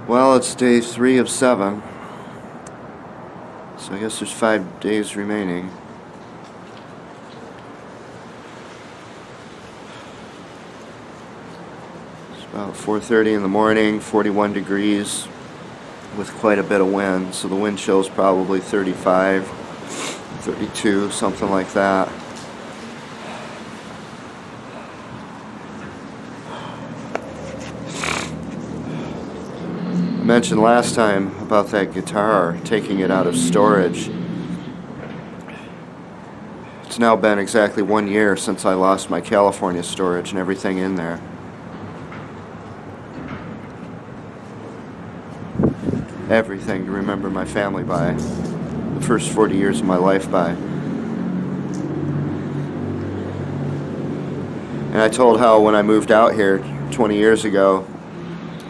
Well, it's day 3 of 7, so I guess there's 5 days remaining. It's about 4:30 in the morning, 41 degrees, with quite a bit of wind, so the wind chill's probably 35, 32, something like that. I mentioned last time about that guitar, taking it out of storage. It's now been exactly 1 year since I lost my California storage and everything in there. Everything to remember my family by, the first 40 years of my life by. And I told how when I moved out here 20 years ago,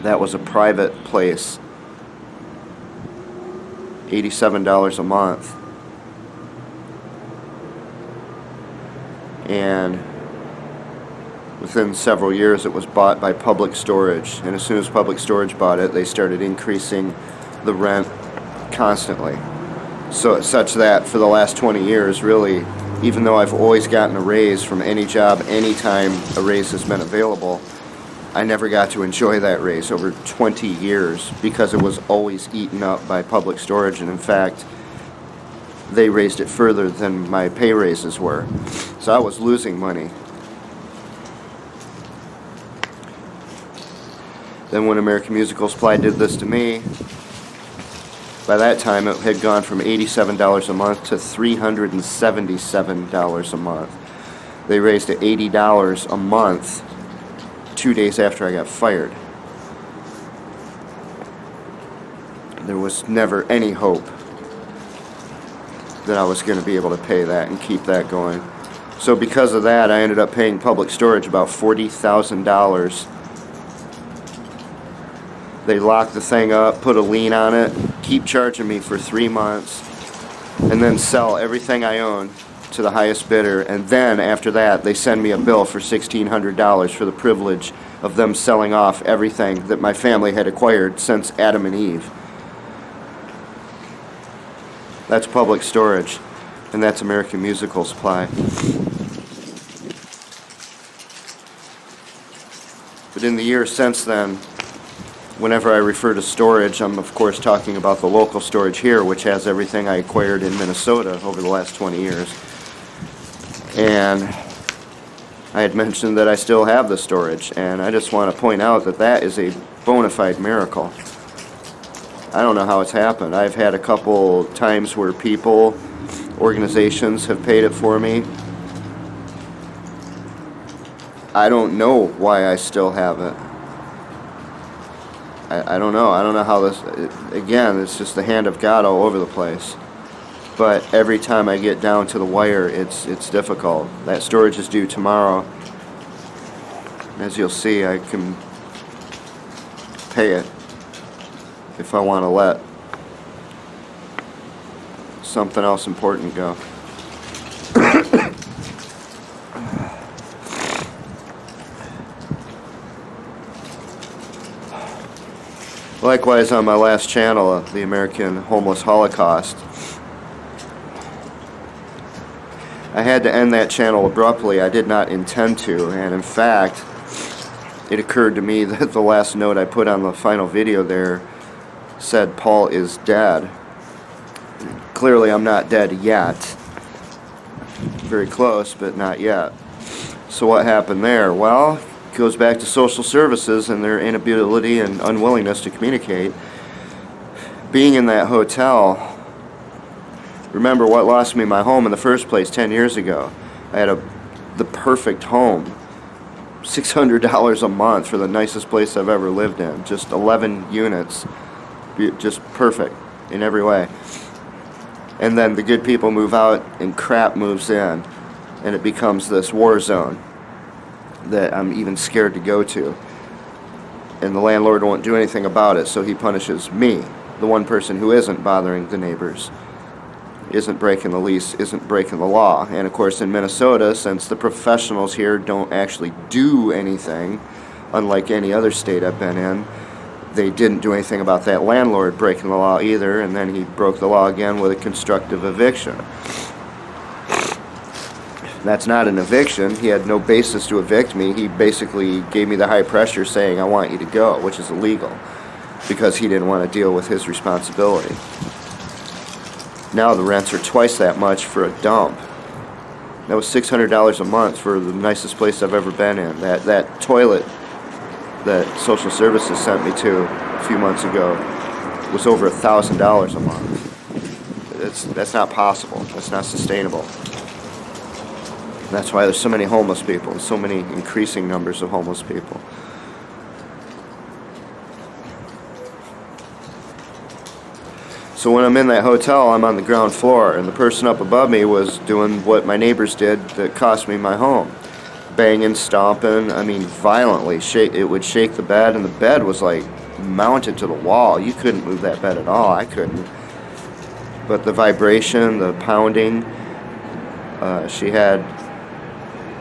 that was a private place, $87 a month. And within several years it was bought by Public Storage, and as soon as Public Storage bought it, they started increasing the rent constantly. So it's such that for the last 20 years, really, even though I've always gotten a raise from any job, anytime a raise has been available, I never got to enjoy that raise over 20 years because it was always eaten up by Public Storage, and in fact, they raised it further than my pay raises were. So I was losing money. Then when American Musical Supply did this to me, by that time it had gone from $87 a month to $377 a month. They raised it $80 a month 2 days after I got fired. There was never any hope that I was going to be able to pay that and keep that going. So because of that, I ended up paying Public Storage about $40,000. They locked the thing up, put a lien on it, keep charging me for 3 months, and then sell everything I own to the highest bidder, and then after that they send me a bill for $1,600 for the privilege of them selling off everything that my family had acquired since Adam and Eve. That's Public Storage, and that's American Musical Supply. But in the years since then, whenever I refer to storage, I'm of course talking about the local storage here, which has everything I acquired in Minnesota over the last 20 years. And I had mentioned that I still have the storage, and I just want to point out that that is a bona fide miracle. I don't know how it's happened. I've had a couple times where people, organizations have paid it for me. I don't know why I still have it. I don't know. I don't know how this, again, it's just the hand of God all over the place. But every time I get down to the wire, it's difficult. That storage is due tomorrow. As you'll see, I can pay it if I want to let something else important go. Likewise, on my last channel, the American Homeless Holocaust, I had to end that channel abruptly. I did not intend to, and in fact, it occurred to me that the last note I put on the final video there said Paul is dead. Clearly I'm not dead yet. Very close, but not yet. So what happened there? Well, it goes back to social services and their inability and unwillingness to communicate. Being in that hotel, remember what lost me my home in the first place 10 years ago. I had the perfect home. $600 a month for the nicest place I've ever lived in. Just 11 units. Just perfect in every way. And then the good people move out and crap moves in, and it becomes this war zone that I'm even scared to go to. And the landlord won't do anything about it, so he punishes me, the one person who isn't bothering the neighbors, isn't breaking the lease, isn't breaking the law. And of course in Minnesota, since the professionals here don't actually do anything, unlike any other state I've been in, they didn't do anything about that landlord breaking the law either, and then he broke the law again with a constructive eviction. That's not an eviction. He had no basis to evict me. He basically gave me the high pressure saying, I want you to go, which is illegal, because he didn't want to deal with his responsibility. Now the rents are twice that much for a dump. That was $600 a month for the nicest place I've ever been in. That toilet that social services sent me to a few months ago was over $1,000 a month. That's not possible. That's not sustainable. That's why there's so many homeless people, so many increasing numbers of homeless people. So when I'm in that hotel, I'm on the ground floor, and the person up above me was doing what my neighbors did that cost me my home. Banging, stomping, I mean violently. It would shake the bed, and the bed was like mounted to the wall. You couldn't move that bed at all. I couldn't. But the vibration, the pounding, she had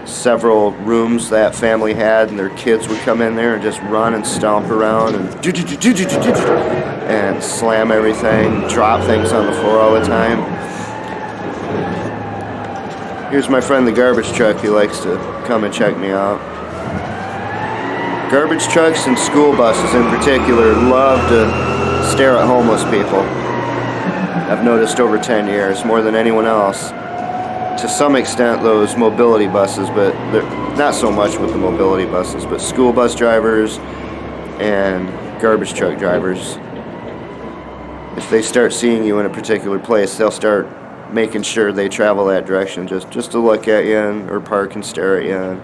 several rooms that family had, and their kids would come in there and just run and stomp around and slam everything, drop things on the floor all the time. Here's my friend the garbage truck. He likes to come and check me out. Garbage trucks and school buses in particular love to stare at homeless people. I've noticed over 10 years, more than anyone else. To some extent, those mobility buses, but not so much with the mobility buses, but school bus drivers and garbage truck drivers. If they start seeing you in a particular place, they'll start making sure they travel that direction just to look at you or park and stare at you. And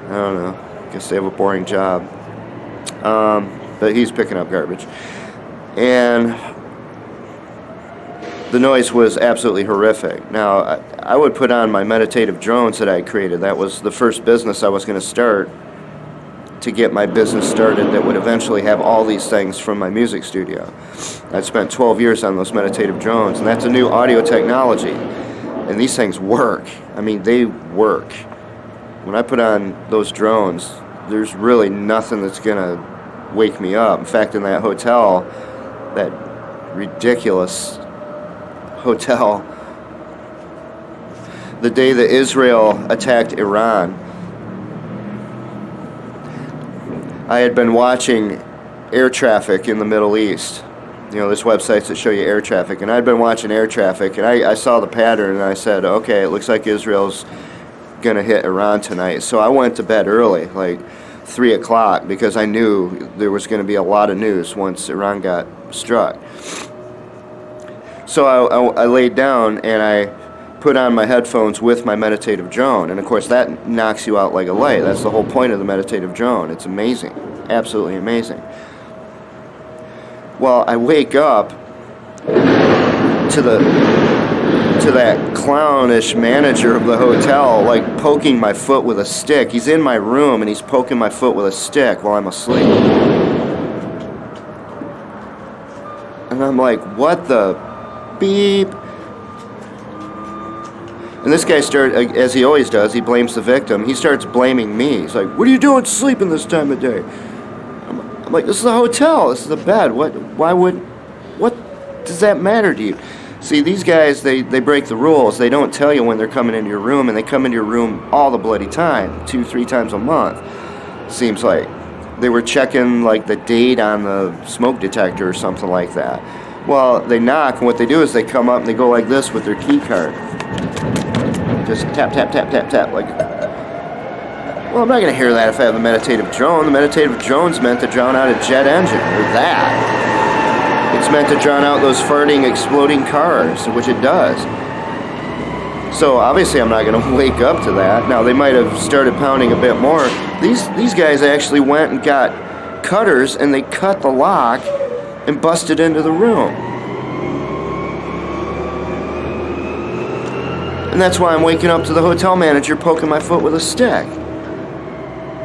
I don't know. I guess they have a boring job. But he's picking up garbage. And the noise was absolutely horrific. Now, I would put on my meditative drones that I created. That was the first business I was going to start to get my business started that would eventually have all these things from my music studio. I spent 12 years on those meditative drones, and that's a new audio technology. And these things work. I mean, they work. When I put on those drones, there's really nothing that's going to wake me up. In fact, in that hotel, that ridiculous hotel, the day that Israel attacked Iran, I had been watching air traffic in the Middle East. You know, there's websites that show you air traffic, and I'd been watching air traffic, and I saw the pattern, and I said, okay, it looks like Israel's going to hit Iran tonight. So I went to bed early, like 3 o'clock, because I knew there was going to be a lot of news once Iran got struck. So I laid down, and I put on my headphones with my meditative drone, and of course that knocks you out like a light. That's the whole point of the meditative drone. It's amazing, absolutely amazing. Well, I wake up to that clownish manager of the hotel, like poking my foot with a stick. He's in my room and he's poking my foot with a stick while I'm asleep. And I'm like, what the beep? And this guy started, as he always does, he blames the victim. He starts blaming me. He's like, what are you doing sleeping this time of day? I'm like, this is a hotel. This is a bed. What does that matter to you? See, these guys, they break the rules. They don't tell you when they're coming into your room, and they come into your room all the bloody time, 2-3 times a month. Seems like they were checking like the date on the smoke detector or something like that. Well, they knock, and what they do is they come up and they go like this with their key card. Just tap, tap, tap, tap, tap, like. Well, I'm not going to hear that if I have a meditative drone. The meditative drone's meant to drown out a jet engine, or that. It's meant to drown out those farting, exploding cars, which it does. So obviously I'm not going to wake up to that. Now, they might have started pounding a bit more. These guys actually went and got cutters, and they cut the lock and busted into the room. And that's why I'm waking up to the hotel manager poking my foot with a stick.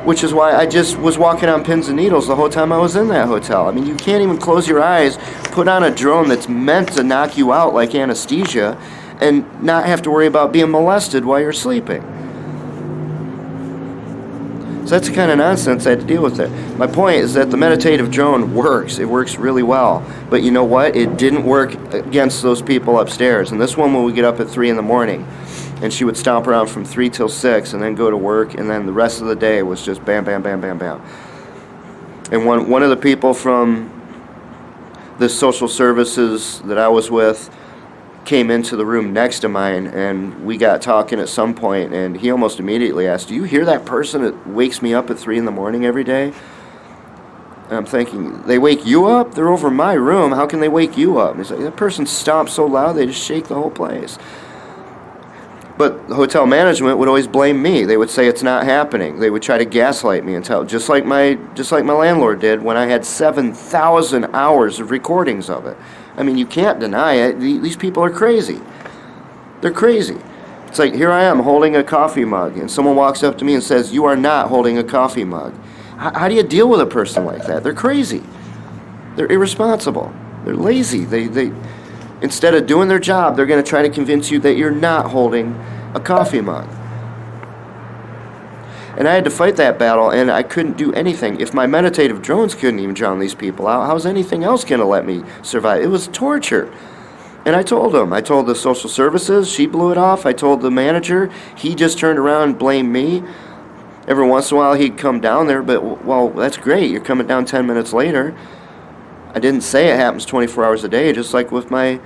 Which is why I just was walking on pins and needles the whole time I was in that hotel. I mean, you can't even close your eyes, put on a drone that's meant to knock you out like anesthesia, and not have to worry about being molested while you're sleeping. So that's the kind of nonsense I had to deal with it. My point is that the meditative drone works. It works really well. But you know what? It didn't work against those people upstairs. And this woman would get up at 3 in the morning, and she would stomp around from 3 till 6 and then go to work, and then the rest of the day was just bam, bam, bam, bam, bam. And one of the people from the social services that I was with came into the room next to mine, and we got talking at some point, and he almost immediately asked, "Do you hear that person that wakes me up at 3 in the morning every day?" And I'm thinking, they wake you up? They're over my room. How can they wake you up? And he's like, that person stomps so loud they just shake the whole place. But the hotel management would always blame me. They would say it's not happening. They would try to gaslight me and tell, just like my landlord did when I had 7,000 hours of recordings of it. I mean, you can't deny it. These people are crazy. They're crazy. It's like, here I am holding a coffee mug, and someone walks up to me and says, "You are not holding a coffee mug." How do you deal with a person like that? They're crazy. They're irresponsible. They're lazy. They instead of doing their job, they're going to try to convince you that you're not holding a coffee mug. And I had to fight that battle, and I couldn't do anything. If my meditative drones couldn't even drown these people out, how's anything else going to let me survive? It was torture. And I told them. I told the social services. She blew it off. I told the manager. He just turned around and blamed me. Every once in a while, he'd come down there, but, well, that's great. You're coming down 10 minutes later. I didn't say it happens 24 hours a day, just like with my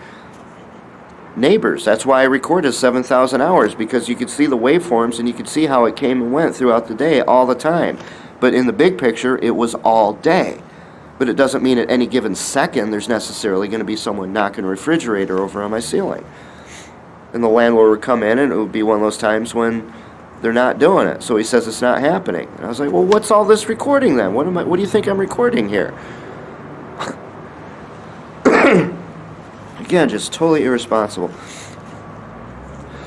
neighbors. That's why I recorded 7,000 hours, because you could see the waveforms and you could see how it came and went throughout the day all the time. But in the big picture, it was all day. But it doesn't mean at any given second there's necessarily going to be someone knocking a refrigerator over on my ceiling. And the landlord would come in, and it would be one of those times when they're not doing it. So he says it's not happening. And I was like, well, what's all this recording then? What do you think I'm recording here? Again, just totally irresponsible.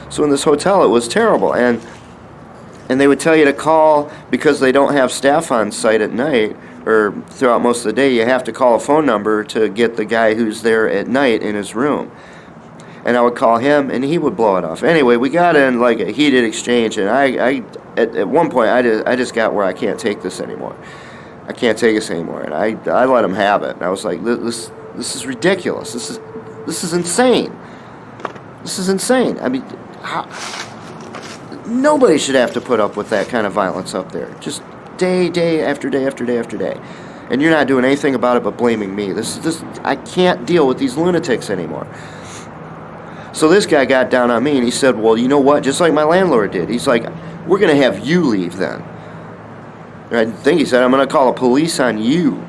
So in this hotel, it was terrible, and they would tell you to call, because they don't have staff on site at night or throughout most of the day. You have to call a phone number to get the guy who's there at night in his room. And I would call him, and he would blow it off. Anyway, we got in like a heated exchange, and I at one point I just got where I can't take this anymore. I can't take this anymore, and I let him have it. And I was like, this is ridiculous. This is insane. This is insane. I mean, nobody should have to put up with that kind of violence up there. Just day after day after day after day. And you're not doing anything about it but blaming me. I can't deal with these lunatics anymore. So this guy got down on me, and he said, well, you know what? Just like my landlord did. He's like, we're going to have you leave then. And I think he said, I'm going to call the police on you.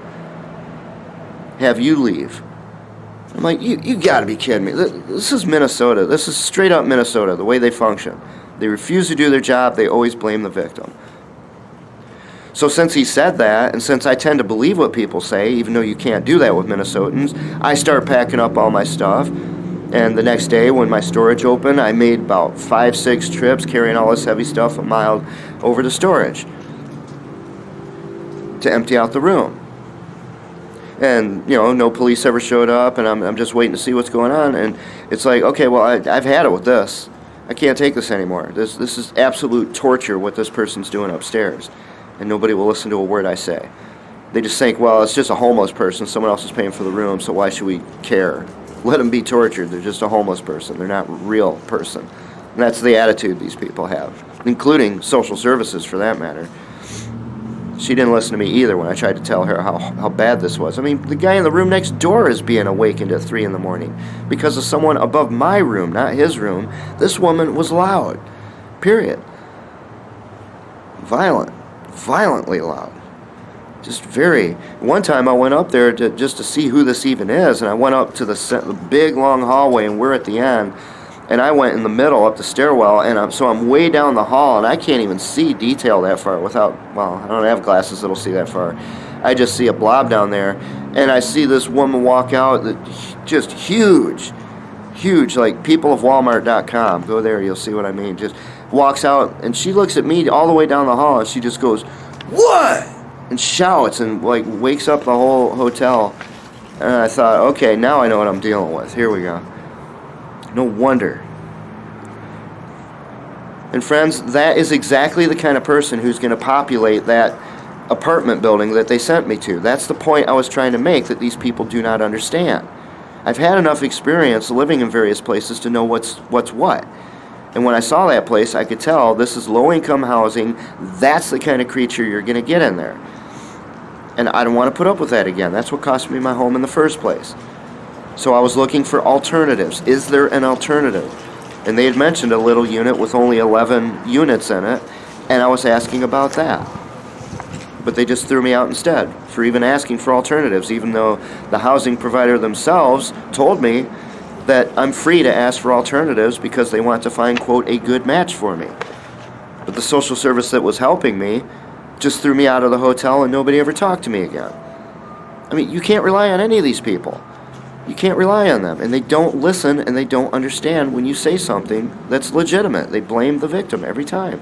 Have you leave. I'm like, you got to be kidding me. This is Minnesota. This is straight up Minnesota, the way they function. They refuse to do their job. They always blame the victim. So since he said that, and since I tend to believe what people say, even though you can't do that with Minnesotans, I start packing up all my stuff. And the next day, when my storage opened, I made about 5-6 trips carrying all this heavy stuff a mile over to storage to empty out the room. And, no police ever showed up, and I'm just waiting to see what's going on. And it's like, okay, well, I've had it with this. I can't take this anymore. This is absolute torture, what this person's doing upstairs. And nobody will listen to a word I say. They just think, well, it's just a homeless person. Someone else is paying for the room, so why should we care? Let them be tortured. They're just a homeless person. They're not a real person. And that's the attitude these people have, including social services for that matter. She didn't listen to me either when I tried to tell her how bad this was. I mean, the guy in the room next door is being awakened at 3 in the morning because of someone above my room, not his room. This woman was loud, period. Violently loud. Just very. One time I went up there just to see who this even is, and I went up to the big long hallway, and we're at the end. And I went in the middle up the stairwell, and I'm way down the hall, and I can't even see detail that far without, I don't have glasses that'll see that far. I just see a blob down there, and I see this woman walk out, just huge, like peopleofwalmart.com. Go there, you'll see what I mean. Just walks out, and she looks at me all the way down the hall, and she just goes, "What?" and shouts, and wakes up the whole hotel. And I thought, okay, now I know what I'm dealing with. Here we go. No wonder. And friends, that is exactly the kind of person who's going to populate that apartment building that they sent me to. That's the point I was trying to make, that these people do not understand. I've had enough experience living in various places to know what's what. And when I saw that place, I could tell this is low-income housing. That's the kind of creature you're going to get in there. And I don't want to put up with that again. That's what cost me my home in the first place. So I was looking for alternatives. Is there an alternative? And they had mentioned a little unit with only 11 units in it, and I was asking about that. But they just threw me out instead for even asking for alternatives, even though the housing provider themselves told me that I'm free to ask for alternatives because they want to find, quote, a good match for me. But the social service that was helping me just threw me out of the hotel and nobody ever talked to me again. I mean, you can't rely on any of these people. You can't rely on them, and they don't listen, and they don't understand when you say something that's legitimate. They blame the victim every time.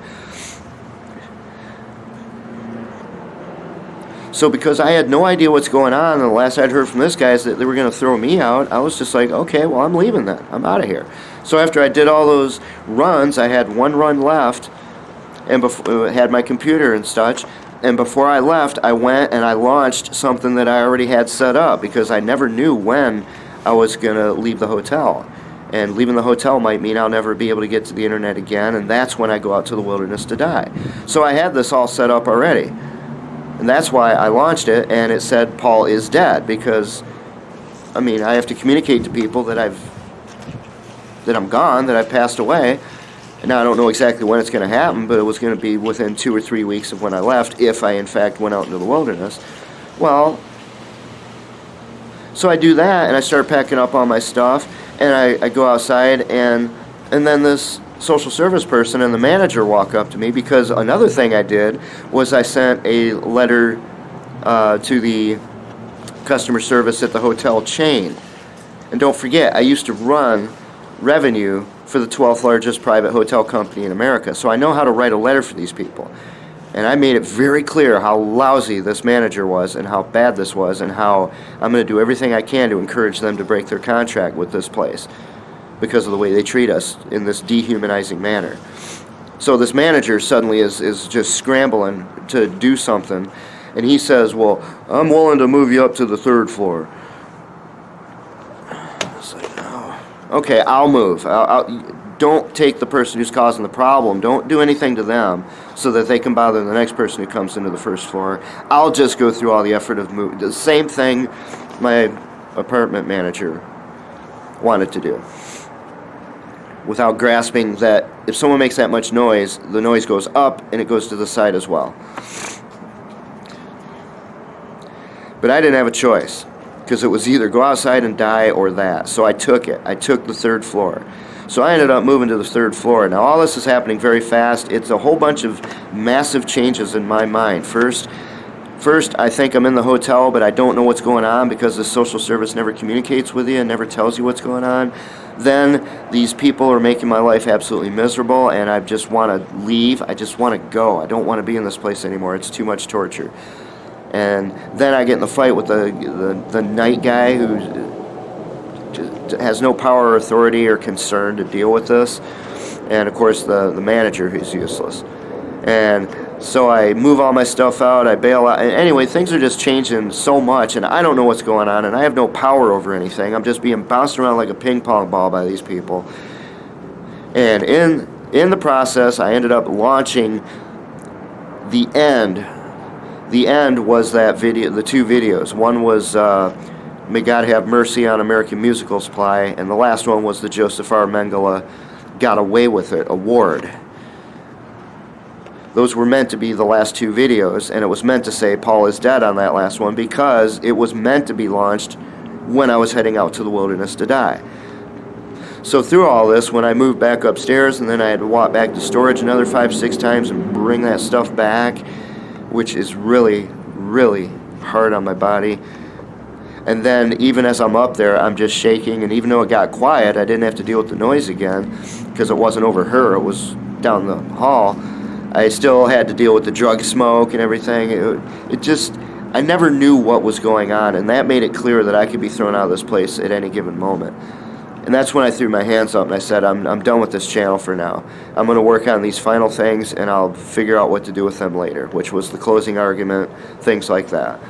So because I had no idea what's going on, and the last I'd heard from this guy is that they were going to throw me out, I was just like, okay, well, I'm leaving then. I'm out of here. So after I did all those runs, I had one run left, and had my computer and such. And before I left, I went and I launched something that I already had set up because I never knew when I was going to leave the hotel. And leaving the hotel might mean I'll never be able to get to the internet again, and that's when I go out to the wilderness to die. So I had this all set up already. And that's why I launched it, and it said Paul is dead, because, I mean, I have to communicate to people that I'm gone, that I've passed away. And now I don't know exactly when it's going to happen, but it was going to be within 2 or 3 weeks of when I left, if I in fact went out into the wilderness. Well, so I do that, and I start packing up all my stuff, and I go outside, and then this social service person and the manager walk up to me, because another thing I did was I sent a letter to the customer service at the hotel chain. And don't forget, I used to run revenue for the 12th largest private hotel company in America. So I know how to write a letter for these people. And I made it very clear how lousy this manager was and how bad this was, and how I'm going to do everything I can to encourage them to break their contract with this place because of the way they treat us in this dehumanizing manner. So this manager suddenly is just scrambling to do something, and he says, well, I'm willing to move you up to the 3rd floor. It's like, oh, okay, I'll move. Don't take the person who's causing the problem. Don't do anything to them so that they can bother the next person who comes into the 1st floor. I'll just go through all the effort of moving. The same thing my apartment manager wanted to do, without grasping that if someone makes that much noise, the noise goes up and it goes to the side as well. But I didn't have a choice, because it was either go outside and die or that. So I took it. I took the 3rd floor. So I ended up moving to the 3rd floor. Now all this is happening very fast. It's a whole bunch of massive changes in my mind. First, I think I'm in the hotel, but I don't know what's going on because the social service never communicates with you and never tells you what's going on. Then these people are making my life absolutely miserable, and I just want to leave. I just want to go. I don't want to be in this place anymore. It's too much torture. And then I get in the fight with the night guy who has no power or authority or concern to deal with this. And of course the manager, who's useless. And so I move all my stuff out, I bail out. And anyway, things are just changing so much, and I don't know what's going on, and I have no power over anything. I'm just being bounced around like a ping pong ball by these people. And in the process, I ended up launching the end. The end was that video, the 2 videos. One was May God Have Mercy on American Musical Supply, and the last one was the Joseph R. Mengele Got Away With It award. Those were meant to be the last 2 videos, and it was meant to say Paul is dead on that last one because it was meant to be launched when I was heading out to the wilderness to die. So through all this, when I moved back upstairs, and then I had to walk back to storage another 5-6 times and bring that stuff back, which is really, really hard on my body. And then even as I'm up there, I'm just shaking, and even though it got quiet, I didn't have to deal with the noise again because it wasn't over her, it was down the hall. I still had to deal with the drug smoke and everything. I never knew what was going on, and that made it clear that I could be thrown out of this place at any given moment. And that's when I threw my hands up and I said, I'm done with this channel for now. I'm going to work on these final things and I'll figure out what to do with them later, which was the closing argument, things like that.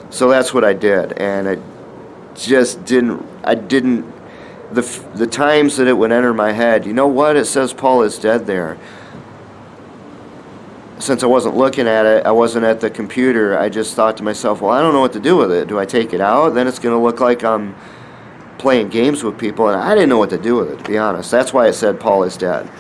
So that's what I did, and it just didn't, the times that it would enter my head, you know what, it says Paul is dead there. Since I wasn't looking at it, I wasn't at the computer, I just thought to myself, well, I don't know what to do with it. Do I take it out? Then it's going to look like I'm playing games with people, and I didn't know what to do with it, to be honest. That's why it said Paul is dead,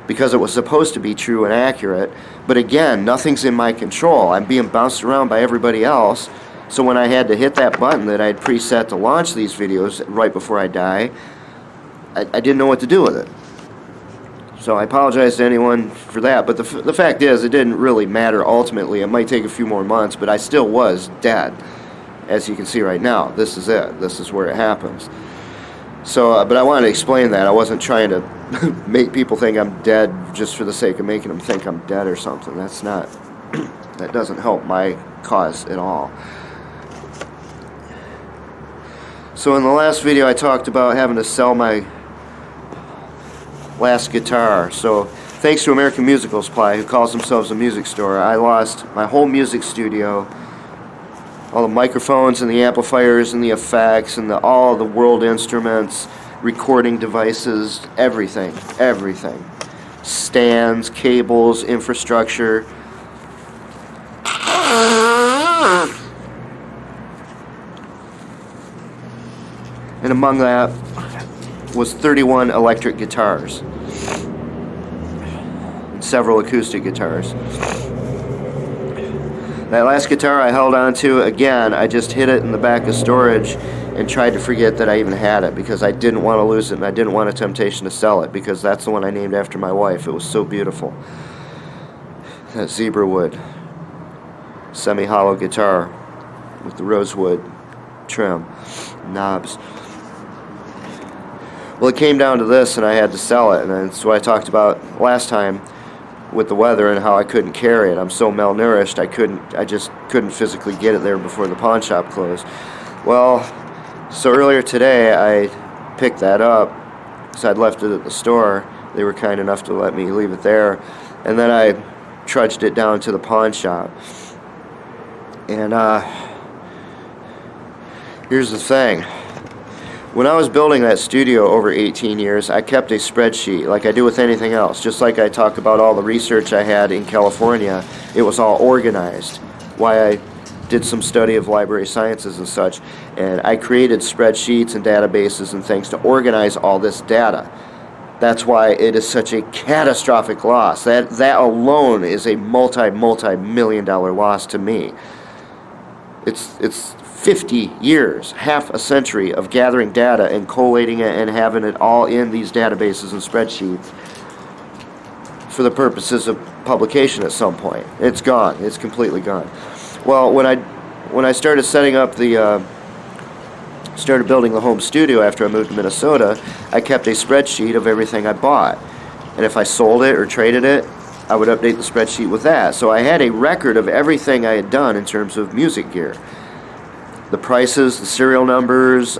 because it was supposed to be true and accurate, but again, nothing's in my control. I'm being bounced around by everybody else. So when I had to hit that button that I'd preset to launch these videos right before I die, I didn't know what to do with it. So I apologize to anyone for that, but the fact is, it didn't really matter ultimately. It might take a few more months, but I still was dead. As you can see right now, this is it. This is where it happens. So, but I wanted to explain that. I wasn't trying to make people think I'm dead just for the sake of making them think I'm dead or something. That's not, that doesn't help my cause at all. So in the last video I talked about having to sell my last guitar. So thanks to American Musical Supply, who calls themselves a music store, I lost my whole music studio, all the microphones and the amplifiers and the effects and all the world instruments, recording devices, everything. Stands, cables, infrastructure. And among that was 31 electric guitars and several acoustic guitars. That last guitar I held on to, again, I just hid it in the back of storage and tried to forget that I even had it, because I didn't want to lose it and I didn't want a temptation to sell it, because that's the one I named after my wife. It was so beautiful. That zebra wood semi-hollow guitar with the rosewood trim, knobs. Well, it came down to this and I had to sell it, and that's what I talked about last time with the weather and how I couldn't carry it. I'm so malnourished, I just couldn't physically get it there before the pawn shop closed. Well, so earlier today I picked that up, so I'd left it at the store. They were kind enough to let me leave it there, and then I trudged it down to the pawn shop. And here's the thing. When I was building that studio over 18 years, I kept a spreadsheet like I do with anything else. Just like I talk about all the research I had in California, it was all organized. Why I did some study of library sciences and such, and I created spreadsheets and databases and things to organize all this data. That's why it is such a catastrophic loss. That alone is a multi-million-dollar loss to me. It's 50 years, half a century of gathering data and collating it and having it all in these databases and spreadsheets for the purposes of publication at some point. It's gone. It's completely gone. Well, when I started setting up started building the home studio after I moved to Minnesota, I kept a spreadsheet of everything I bought. And if I sold it or traded it, I would update the spreadsheet with that. So I had a record of everything I had done in terms of music gear. The prices, the serial numbers,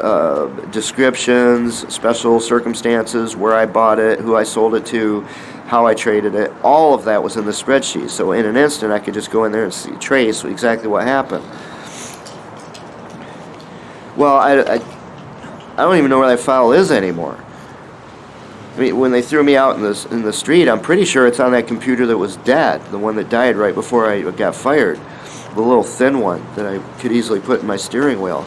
descriptions, special circumstances, where I bought it, who I sold it to, how I traded it, all of that was in the spreadsheet. So in an instant, I could just go in there and trace exactly what happened. Well, I don't even know where that file is anymore. I mean, when they threw me out in the street, I'm pretty sure it's on that computer that was dead, the one that died right before I got fired. The little thin one that I could easily put in my steering wheel.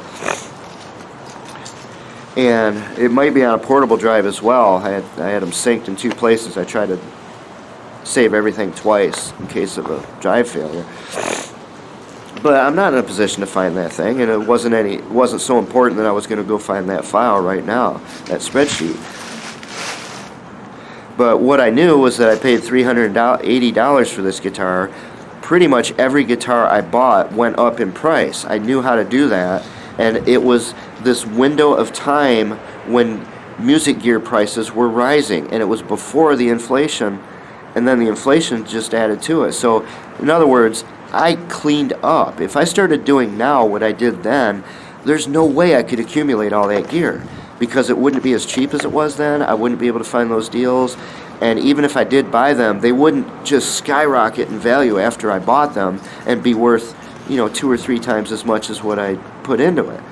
And it might be on a portable drive as well. I had them synced in two places. I tried to save everything twice in case of a drive failure. But I'm not in a position to find that thing, and it wasn't so important that I was going to go find that file right now, that spreadsheet. But what I knew was that I paid $380 for this guitar. Pretty much every guitar I bought went up in price. I knew how to do that, and it was this window of time when music gear prices were rising, and it was before the inflation, and then the inflation just added to it. So, in other words, I cleaned up. If I started doing now what I did then, there's no way I could accumulate all that gear, because it wouldn't be as cheap as it was then. I wouldn't be able to find those deals. And even if I did buy them, they wouldn't just skyrocket in value after I bought them and be worth, 2 or 3 times as much as what I put into it.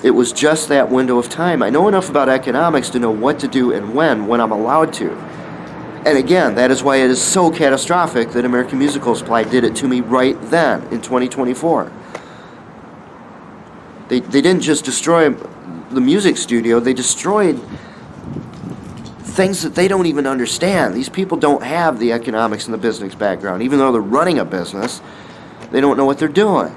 It was just that window of time. I know enough about economics to know what to do and when I'm allowed to. And again, that is why it is so catastrophic that American Musical Supply did it to me right then in 2024. They didn't just destroy the music studio, they destroyed things that they don't even understand. These people don't have the economics and the business background. Even though they're running a business, they don't know what they're doing.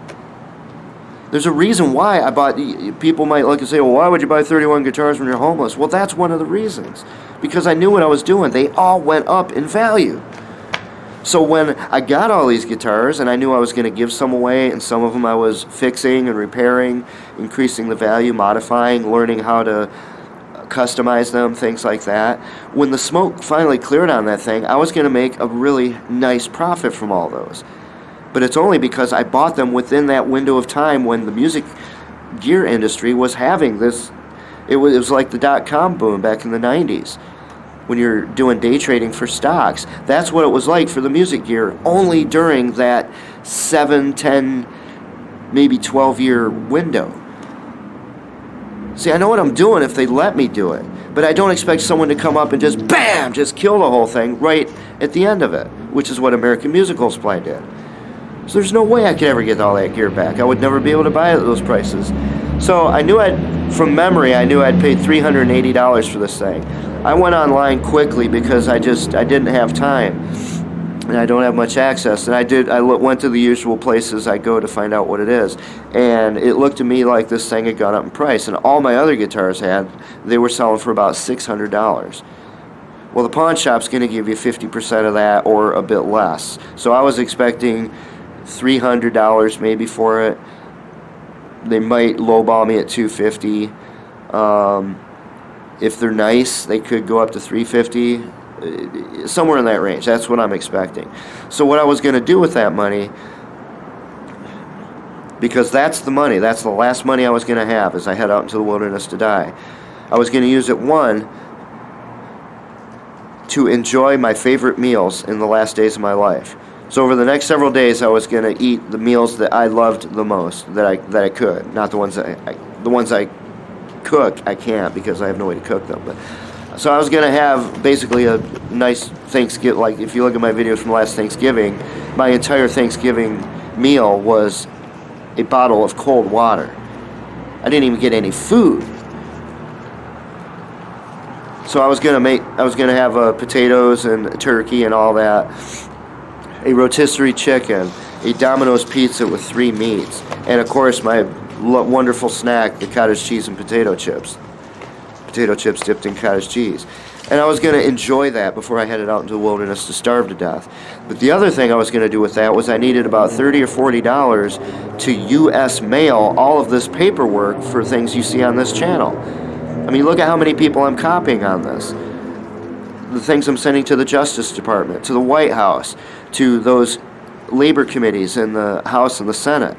There's a reason why I bought. People might look and say, well, why would you buy 31 guitars when you're homeless? Well, that's one of the reasons. Because I knew what I was doing. They all went up in value. So when I got all these guitars and I knew I was going to give some away, and some of them I was fixing and repairing, increasing the value, modifying, learning how to customize them, things like that. When the smoke finally cleared on that thing, I was going to make a really nice profit from all those. But it's only because I bought them within that window of time when the music gear industry was having this. It was like the dot-com boom back in the 90s when you're doing day trading for stocks. That's what it was like for the music gear, only during that 7, 10, maybe 12-year window. See, I know what I'm doing if they let me do it, but I don't expect someone to come up and just, bam, just kill the whole thing right at the end of it, which is what American Musical Supply did. So there's no way I could ever get all that gear back. I would never be able to buy it at those prices. So I knew from memory, I knew I'd paid $380 for this thing. I went online quickly because I didn't have time, and I don't have much access. And I went to the usual places I go to find out what it is. And it looked to me like this thing had gone up in price. And all my other guitars they were selling for about $600. Well, the pawn shop's going to give you 50% of that or a bit less. So I was expecting $300 maybe for it. They might lowball me at $250. If they're nice, they could go up to $350, somewhere in that range. That's what I'm expecting. So what I was going to do with that money, because that's the money, that's the last money I was going to have as I head out into the wilderness to die. I was going to use it, one, to enjoy my favorite meals in the last days of my life. So over the next several days, I was going to eat the meals that I loved the most, that I could. Not the ones the ones I cook, I can't because I have no way to cook them. But so I was going to have basically a nice Thanksgiving. Like if you look at my videos from last Thanksgiving, my entire Thanksgiving meal was a bottle of cold water. I didn't even get any food. So I was going to have potatoes and turkey and all that. A rotisserie chicken, a Domino's pizza with 3 meats, and of course my wonderful snack, the cottage cheese and potato chips. Potato chips dipped in cottage cheese. And I was going to enjoy that before I headed out into the wilderness to starve to death. But the other thing I was going to do with that was I needed about $30 or $40 to U.S. mail all of this paperwork for things you see on this channel. I mean, look at how many people I'm copying on this. The things I'm sending to the Justice Department, to the White House, to those labor committees in the House and the Senate,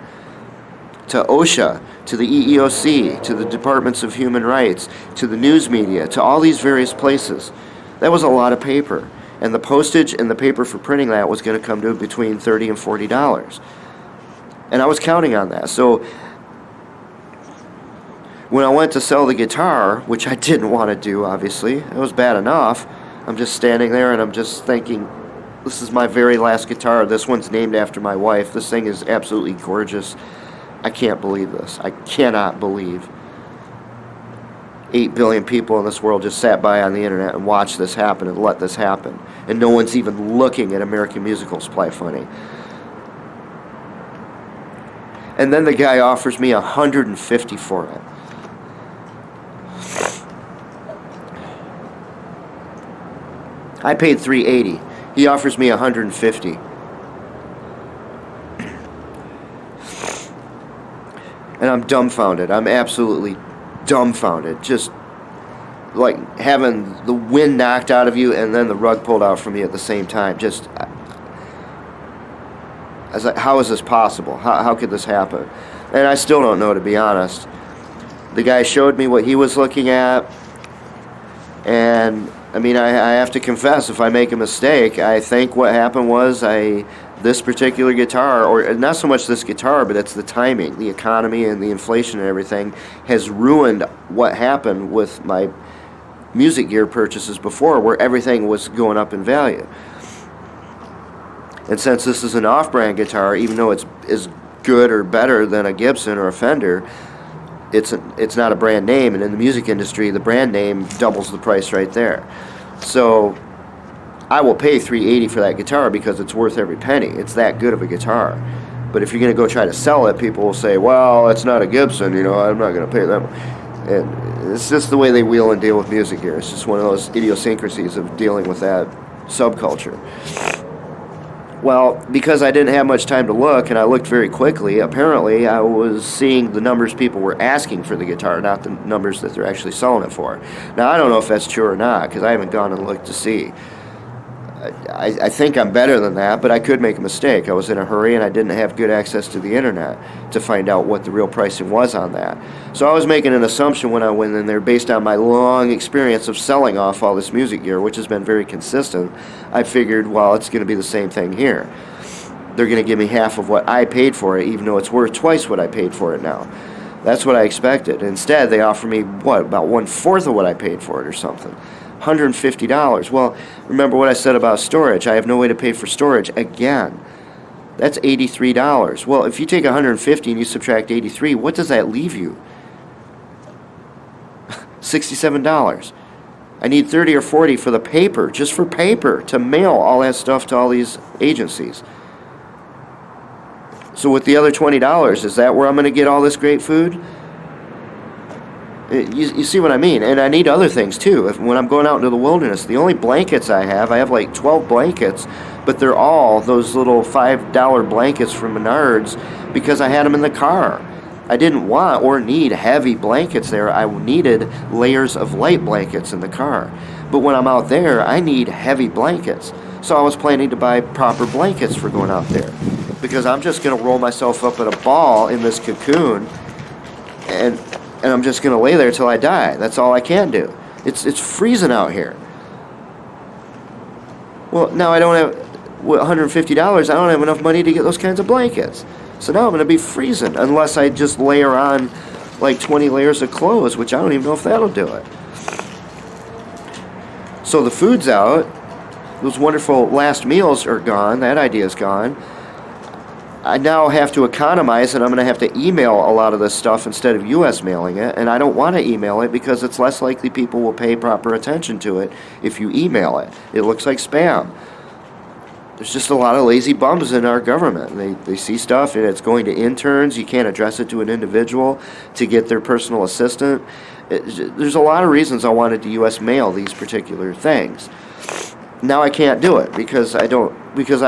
to OSHA, to the EEOC, to the Departments of Human Rights, to the news media, to all these various places. That was a lot of paper. And the postage and the paper for printing that was going to come to between $30 and $40. And I was counting on that. So when I went to sell the guitar, which I didn't want to do, obviously, it was bad enough. I'm just standing there and I'm just thinking, this is my very last guitar. This one's named after my wife. This thing is absolutely gorgeous. I can't believe this. I cannot believe 8 billion people in this world just sat by on the internet and watched this happen and let this happen. And no one's even looking at American Musical Supply funny. And then the guy offers me $150 for it. I paid $380. He offers me $150. And I'm dumbfounded. I'm absolutely dumbfounded. Just like having the wind knocked out of you and then the rug pulled out from you at the same time. Just, I was like, how is this possible? How could this happen? And I still don't know, to be honest. The guy showed me what he was looking at, and I mean, I have to confess, if I make a mistake, I think what happened was this particular guitar, or not so much this guitar, but it's the timing, the economy and the inflation and everything, has ruined what happened with my music gear purchases before, where everything was going up in value. And since this is an off-brand guitar, even though it's as good or better than a Gibson or a Fender, it's not a brand name, and in the music industry, the brand name doubles the price right there. So I will pay $380 for that guitar because it's worth every penny. It's that good of a guitar. But if you're going to go try to sell it, people will say, well, it's not a Gibson, you know, I'm not going to pay them. And it's just the way they wheel and deal with music here. It's just one of those idiosyncrasies of dealing with that subculture. Well, because I didn't have much time to look, and I looked very quickly, apparently I was seeing the numbers people were asking for the guitar, not the numbers that they're actually selling it for. Now, I don't know if that's true or not, because I haven't gone and looked to see. I think I'm better than that, but I could make a mistake. I was in a hurry, and I didn't have good access to the internet to find out what the real pricing was on that. So I was making an assumption when I went in there based on my long experience of selling off all this music gear, which has been very consistent. I figured, well, it's going to be the same thing here. They're going to give me half of what I paid for it, even though it's worth twice what I paid for it now. That's what I expected. Instead, they offer me, about 1/4 of what I paid for it or something. $150. Well, remember what I said about storage. I have no way to pay for storage again. That's $83. Well, if you take $150 and you subtract $83, what does that leave you? $67. I need $30 or $40 for the paper, just for paper, to mail all that stuff to all these agencies. So with the other $20, is that where I'm going to get all this great food? You see what I mean? And I need other things too. When I'm going out into the wilderness, the only blankets I have like 12 blankets, but they're all those little $5 blankets from Menards because I had them in the car. I didn't want or need heavy blankets there. I needed layers of light blankets in the car. But when I'm out there, I need heavy blankets. So I was planning to buy proper blankets for going out there, because I'm just going to roll myself up in a ball in this cocoon and I'm just going to lay there till I die. That's all I can do. It's freezing out here. Well, now I don't have $150. I don't have enough money to get those kinds of blankets. So now I'm going to be freezing unless I just layer on like 20 layers of clothes, which I don't even know if that'll do it. So the food's out. Those wonderful last meals are gone. That idea's gone. I now have to economize, and I'm going to have to email a lot of this stuff instead of U.S. mailing it, and I don't want to email it because it's less likely people will pay proper attention to it if you email it. It looks like spam. There's just a lot of lazy bums in our government. They see stuff, and it's going to interns. You can't address it to an individual to get their personal assistant. There's a lot of reasons I wanted to U.S. mail these particular things. Now I can't do it because I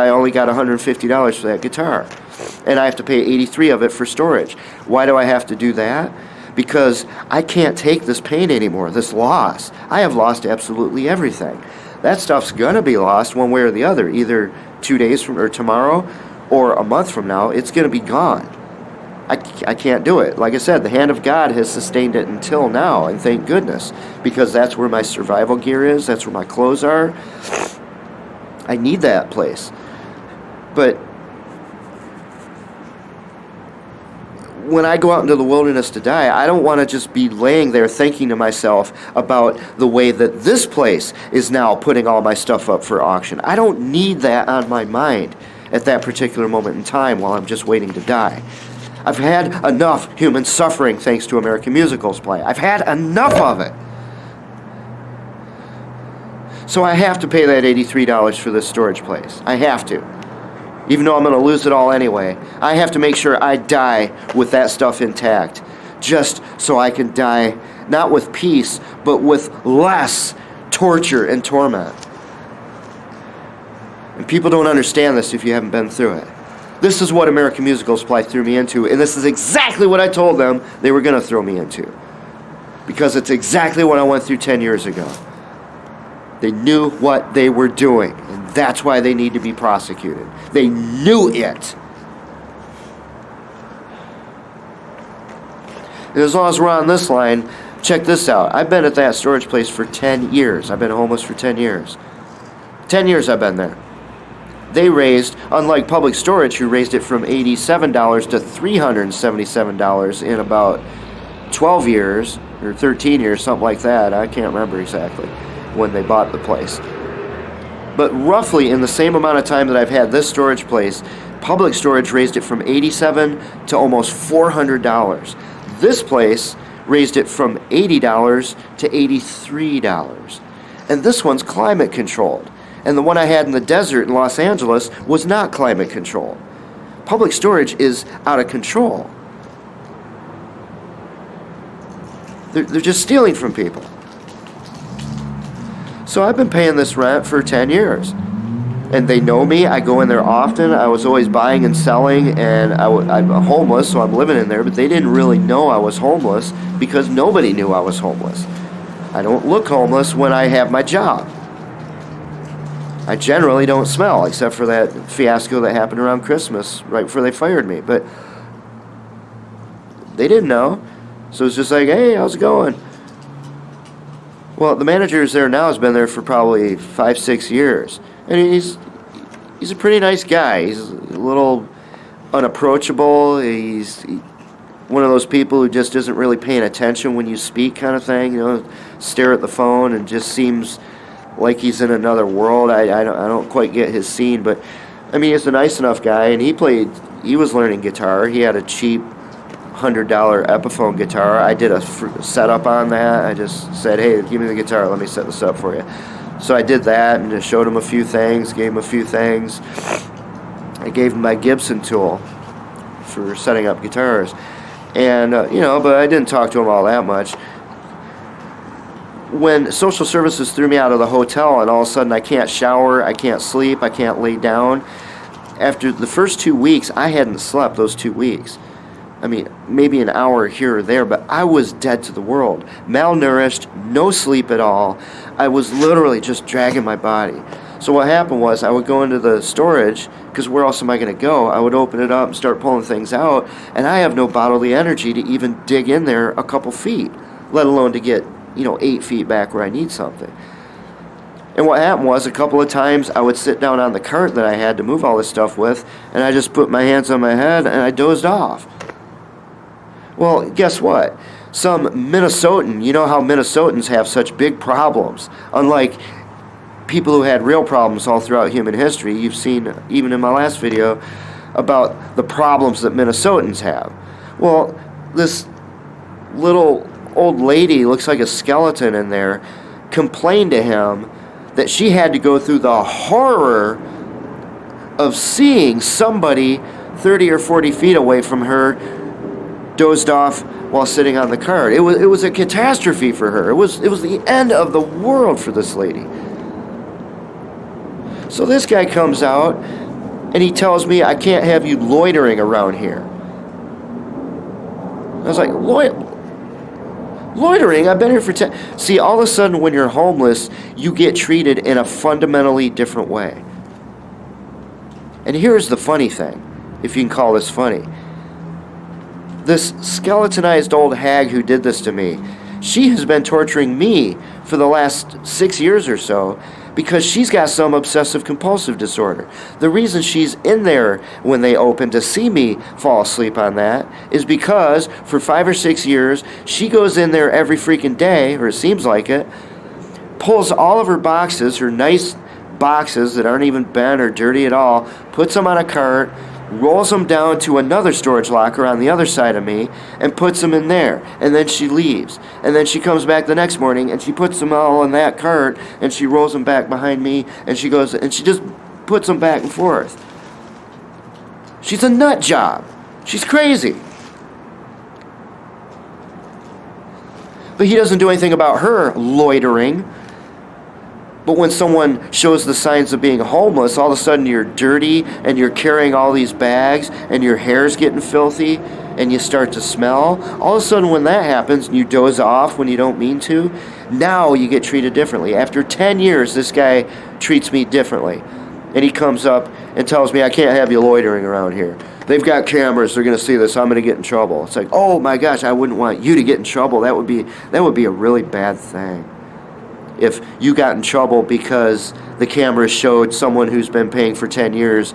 only got $150 for that guitar, and I have to pay $83 of it for storage. Why do I have to do that? Because I can't take this pain anymore, this loss. I have lost absolutely everything. That stuff's gonna be lost one way or the other, either 2 days from or tomorrow or a month from now. It's gonna be gone. I can't do it. Like I said, the hand of God has sustained it until now, and thank goodness, because that's where my survival gear is, that's where my clothes are. I need that place. But when I go out into the wilderness to die, I don't want to just be laying there thinking to myself about the way that this place is now putting all my stuff up for auction. I don't need that on my mind at that particular moment in time while I'm just waiting to die. I've had enough human suffering thanks to American Musical Supply. I've had enough of it. So I have to pay that $83 for this storage place. I have to. Even though I'm going to lose it all anyway. I have to make sure I die with that stuff intact. Just so I can die, not with peace, but with less torture and torment. And people don't understand this if you haven't been through it. This is what American Musical Supply threw me into, and this is exactly what I told them they were going to throw me into. Because it's exactly what I went through 10 years ago. They knew what they were doing, and that's why they need to be prosecuted. They knew it. And as long as we're on this line, check this out. I've been at that storage place for 10 years. I've been homeless for 10 years. 10 years I've been there. They raised, unlike Public Storage, who raised it from $87 to $377 in about 12 years, or 13 years, something like that. I can't remember exactly when they bought the place. But roughly in the same amount of time that I've had this storage place, Public Storage raised it from $87 to almost $400. This place raised it from $80 to $83. And this one's climate controlled. And the one I had in the desert in Los Angeles was not climate controlled. Public Storage is out of control. They're just stealing from people. So I've been paying this rent for 10 years. And they know me. I go in there often. I was always buying and selling, and I'm homeless, so I'm living in there. But they didn't really know I was homeless because nobody knew I was homeless. I don't look homeless when I have my job. I generally don't smell, except for that fiasco that happened around Christmas, right before they fired me. But they didn't know. So it's just like, hey, how's it going? Well, the manager who's there now has been there for probably 5-6 years. And he's a pretty nice guy. He's a little unapproachable. He's one of those people who just isn't really paying attention when you speak, kind of thing. You know, stare at the phone and just seems like he's in another world. I don't quite get his scene, but I mean, he's a nice enough guy. And he was learning guitar. He had a cheap $100 Epiphone guitar. I did a setup on that. I just said, hey, give me the guitar. Let me set this up for you. So I did that and just showed him a few things, gave him a few things. I gave him my Gibson tool for setting up guitars. And, but I didn't talk to him all that much. When social services threw me out of the hotel and all of a sudden I can't shower, I can't sleep, I can't lay down. After the first 2 weeks, I hadn't slept those 2 weeks. I mean, maybe an hour here or there, but I was dead to the world. Malnourished, no sleep at all. I was literally just dragging my body. So what happened was I would go into the storage, because where else am I going to go? I would open it up and start pulling things out, and I have no bodily energy to even dig in there a couple feet, let alone to get, 8 feet back where I need something. And what happened was a couple of times I would sit down on the cart that I had to move all this stuff with, and I just put my hands on my head and I dozed off. Well, guess what? Some Minnesotan, you know how Minnesotans have such big problems. Unlike people who had real problems all throughout human history. You've seen, even in my last video, about the problems that Minnesotans have. Well, this little old lady, looks like a skeleton in there, complained to him that she had to go through the horror of seeing somebody 30 or 40 feet away from her dozed off while sitting on the cart. It was a catastrophe for her. It was the end of the world for this lady. So this guy comes out and he tells me, I can't have you loitering around here. I was like, loitering? I've been here for 10... See, all of a sudden when you're homeless, you get treated in a fundamentally different way. And here's the funny thing, if you can call this funny. This skeletonized old hag who did this to me, she has been torturing me for the last 6 years or so because she's got some obsessive compulsive disorder. The reason she's in there when they open to see me fall asleep on that is because for 5 or 6 years, she goes in there every freaking day, or it seems like it, pulls all of her boxes, her nice boxes that aren't even bent or dirty at all, puts them on a cart, rolls them down to another storage locker on the other side of me, and puts them in there. And then she leaves. And then she comes back the next morning, and she puts them all in that cart, and she rolls them back behind me, and she goes, and she just puts them back and forth. She's a nut job. She's crazy. But he doesn't do anything about her loitering. But when someone shows the signs of being homeless, all of a sudden you're dirty and you're carrying all these bags and your hair's getting filthy and you start to smell. All of a sudden when that happens and you doze off when you don't mean to, now you get treated differently. After 10 years, this guy treats me differently. And he comes up and tells me, I can't have you loitering around here. They've got cameras. They're going to see this. I'm going to get in trouble. It's like, oh my gosh, I wouldn't want you to get in trouble. That would be a really bad thing. If you got in trouble because the camera showed someone who's been paying for 10 years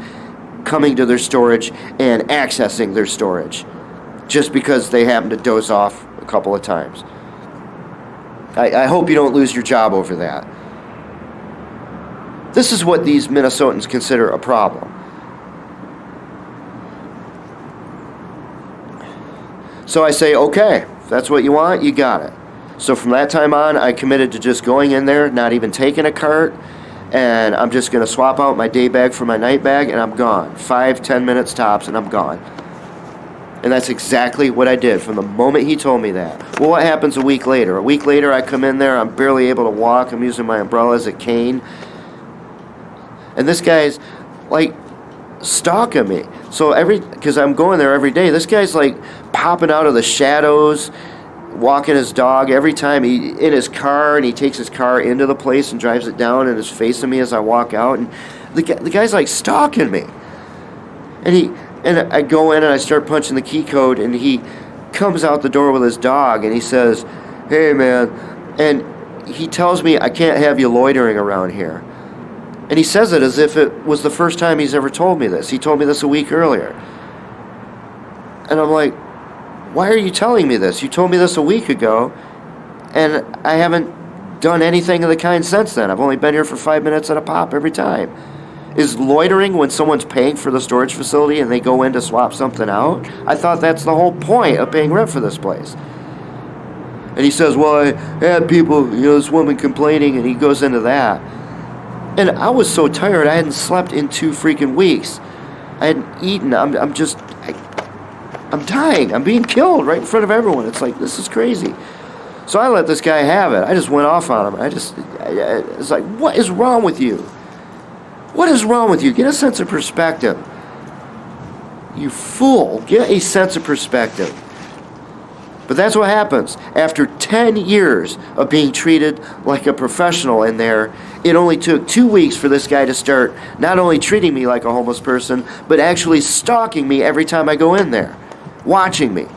coming to their storage and accessing their storage just because they happen to doze off a couple of times. I hope you don't lose your job over that. This is what these Minnesotans consider a problem. So I say, okay, if that's what you want, you got it. So from that time on, I committed to just going in there, not even taking a cart, and I'm just going to swap out my day bag for my night bag, and I'm gone. 5-10 minutes tops, and I'm gone. And that's exactly what I did from the moment he told me that. Well, what happens a week later? A week later, I come in there, I'm barely able to walk, I'm using my umbrella as a cane, and this guy's, like, stalking me. So because I'm going there every day, this guy's like popping out of the shadows, walking his dog every time in his car, and he takes his car into the place and drives it down and is facing me as I walk out, and the guy's like stalking me. And I go in and I start punching the key code, and he comes out the door with his dog and he says, "Hey man," and he tells me I can't have you loitering around here. And he says it as if it was the first time he's ever told me this. He told me this a week earlier. And I'm like, why are you telling me this? You told me this a week ago, and I haven't done anything of the kind since then. I've only been here for 5 minutes at a pop every time. Is loitering when someone's paying for the storage facility and they go in to swap something out? I thought that's the whole point of paying rent for this place. And he says, well, I had people, this woman complaining, and he goes into that. And I was so tired, I hadn't slept in 2 freaking weeks. I hadn't eaten. I'm dying. I'm being killed right in front of everyone. It's like, this is crazy. So I let this guy have it. I just went off on him. It's like, what is wrong with you? What is wrong with you? Get a sense of perspective. You fool. Get a sense of perspective. But that's what happens. After 10 years of being treated like a professional in there, it only took 2 weeks for this guy to start not only treating me like a homeless person, but actually stalking me every time I go in there, watching me.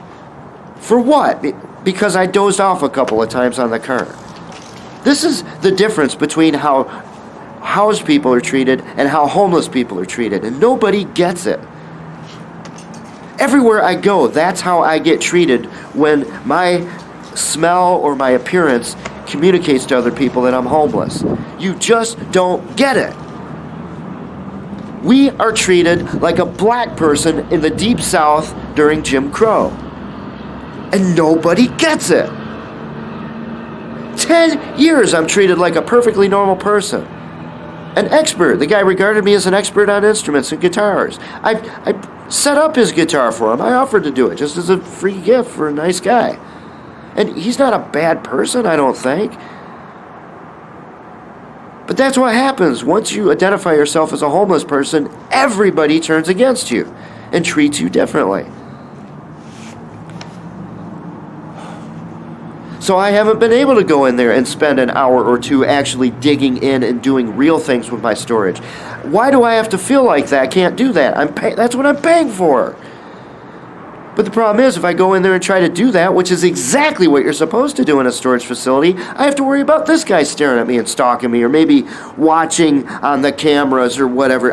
For what? Because I dozed off a couple of times on the car. This is the difference between how housed people are treated and how homeless people are treated, and nobody gets it. Everywhere I go, that's how I get treated when my smell or my appearance communicates to other people that I'm homeless. You just don't get it. We are treated like a black person in the Deep South during Jim Crow. And nobody gets it. 10 years I'm treated like a perfectly normal person. An expert. The guy regarded me as an expert on instruments and guitars. I set up his guitar for him. I offered to do it just as a free gift for a nice guy. And he's not a bad person, I don't think. But that's what happens. Once you identify yourself as a homeless person, everybody turns against you and treats you differently. So I haven't been able to go in there and spend an hour or two actually digging in and doing real things with my storage. Why do I have to feel like that? I can't do that. That's what I'm paying for. But the problem is, if I go in there and try to do that, which is very what you're supposed to do in a storage facility, I have to worry about this guy staring at me and stalking me, or maybe watching on the cameras or whatever.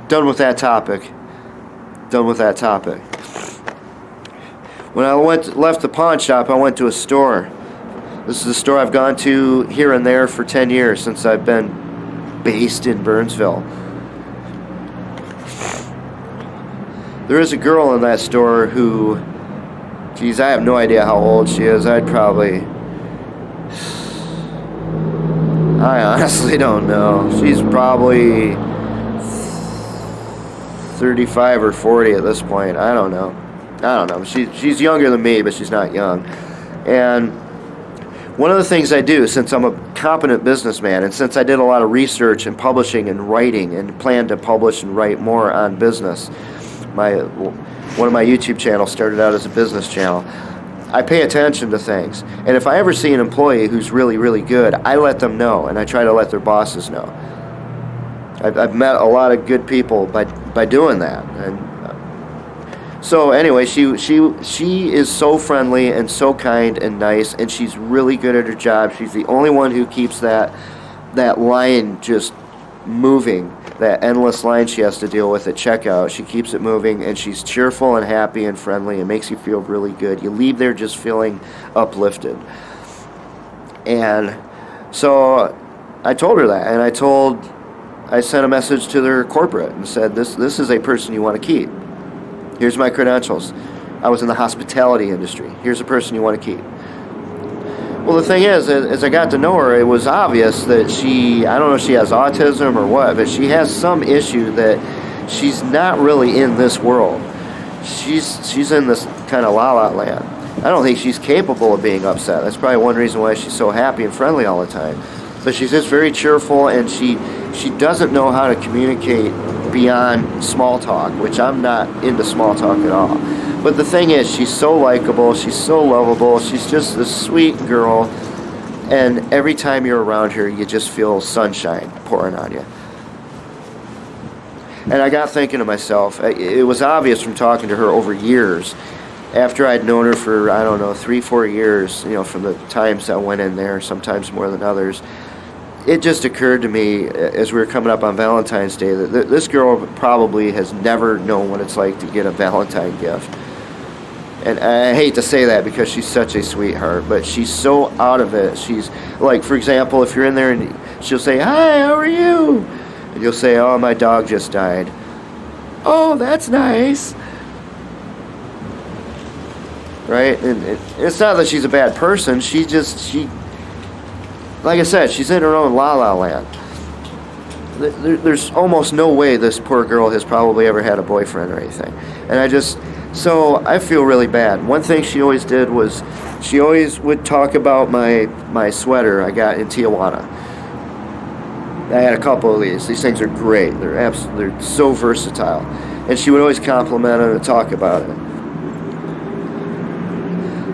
Done with that topic. Done with that topic. When I left the pawn shop, I went to a store. This is a store I've gone to here and there for 10 years since I've been based in Burnsville. There is a girl in that store who, geez, I have no idea how old she is. I honestly don't know. She's probably 35 or 40 at this point. I don't know. She's younger than me, but she's not young. And one of the things I do, since I'm a competent businessman, and since I did a lot of research and publishing and writing and plan to publish and write more on business, one of my YouTube channels started out as a business channel. I pay attention to things. And if I ever see an employee who's really, really good, I let them know, and I try to let their bosses know. I've met a lot of good people by doing that. And so anyway, she is so friendly and so kind and nice, and she's really good at her job. She's the only one who keeps that line just moving, that endless line she has to deal with at checkout. She keeps it moving, and she's cheerful and happy and friendly and makes you feel really good. You leave there just feeling uplifted. And so I told her that, and I sent a message to their corporate and said, this is a person you want to keep. Here's my credentials. I was in the hospitality industry. Here's a person you want to keep. Well, the thing is, as I got to know her, it was obvious that I don't know if she has autism or what, but she has some issue that she's not really in this world. She's in this kind of la-la land. I don't think she's capable of being upset. That's probably one reason why she's so happy and friendly all the time. But she's just very cheerful, and she doesn't know how to communicate beyond small talk, which I'm not into small talk at all. But the thing is, she's so likable, she's so lovable, she's just a sweet girl, and every time you're around her, you just feel sunshine pouring on you. And I got thinking to myself, it was obvious from talking to her over years, after I'd known her for, 3-4 years, from the times I went in there, sometimes more than others, it just occurred to me as we were coming up on Valentine's Day that this girl probably has never known what it's like to get a Valentine gift. And I hate to say that because she's such a sweetheart, but she's so out of it. She's like, for example, if you're in there and she'll say, "Hi, how are you?" And you'll say, "Oh, my dog just died." "Oh, that's nice." Right? And it's not that she's a bad person. Like I said, she's in her own la-la land. There's almost no way this poor girl has probably ever had a boyfriend or anything. And so I feel really bad. One thing she always did was she always would talk about my sweater I got in Tijuana. I had a couple of these. These things are great. They're so versatile. And she would always compliment them and talk about it.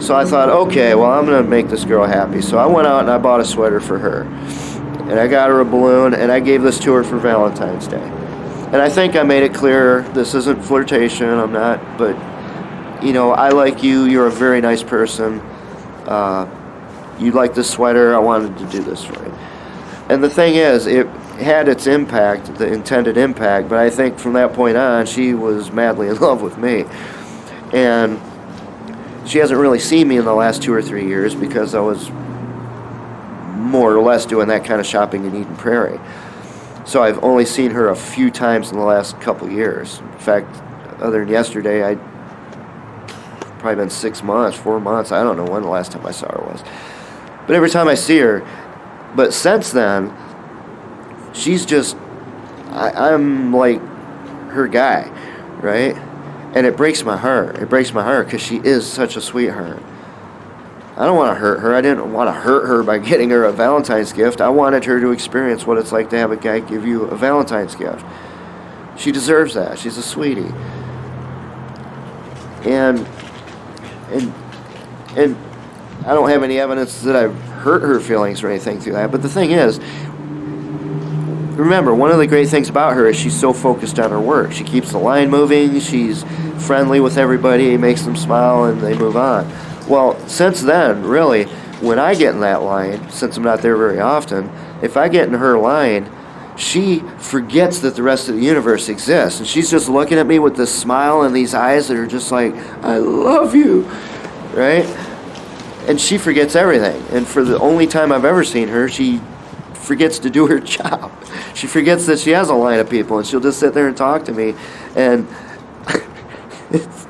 So I thought, okay, well, I'm going to make this girl happy. So I went out and I bought a sweater for her. And I got her a balloon, and I gave this to her for Valentine's Day. And I think I made it clear, this isn't flirtation, I'm not, but, I like you, you're a very nice person. You like this sweater, I wanted to do this for you. And the thing is, it had its impact, the intended impact, but I think from that point on, she was madly in love with me. And she hasn't really seen me in the last 2 or 3 years because I was more or less doing that kind of shopping in Eden Prairie. So I've only seen her a few times in the last couple years. In fact, other than yesterday, I'd probably been 6 months, 4 months. I don't know when the last time I saw her was. But every time I see her, but since then, she's just, I'm like her guy, right? And it breaks my heart. It breaks my heart because she is such a sweetheart. I don't want to hurt her. I didn't want to hurt her by getting her a Valentine's gift. I wanted her to experience what it's like to have a guy give you a Valentine's gift. She deserves that. She's a sweetie. And I don't have any evidence that I've hurt her feelings or anything through that. But the thing is, remember, one of the great things about her is she's so focused on her work. She keeps the line moving, she's friendly with everybody, makes them smile, and they move on. Well, since then, really, when I get in that line, since I'm not there very often, if I get in her line, she forgets that the rest of the universe exists. And she's just looking at me with this smile and these eyes that are just like, "I love you," right? And she forgets everything. And for the only time I've ever seen her, she forgets to do her job. She forgets that she has a line of people, and she'll just sit there and talk to me. And it's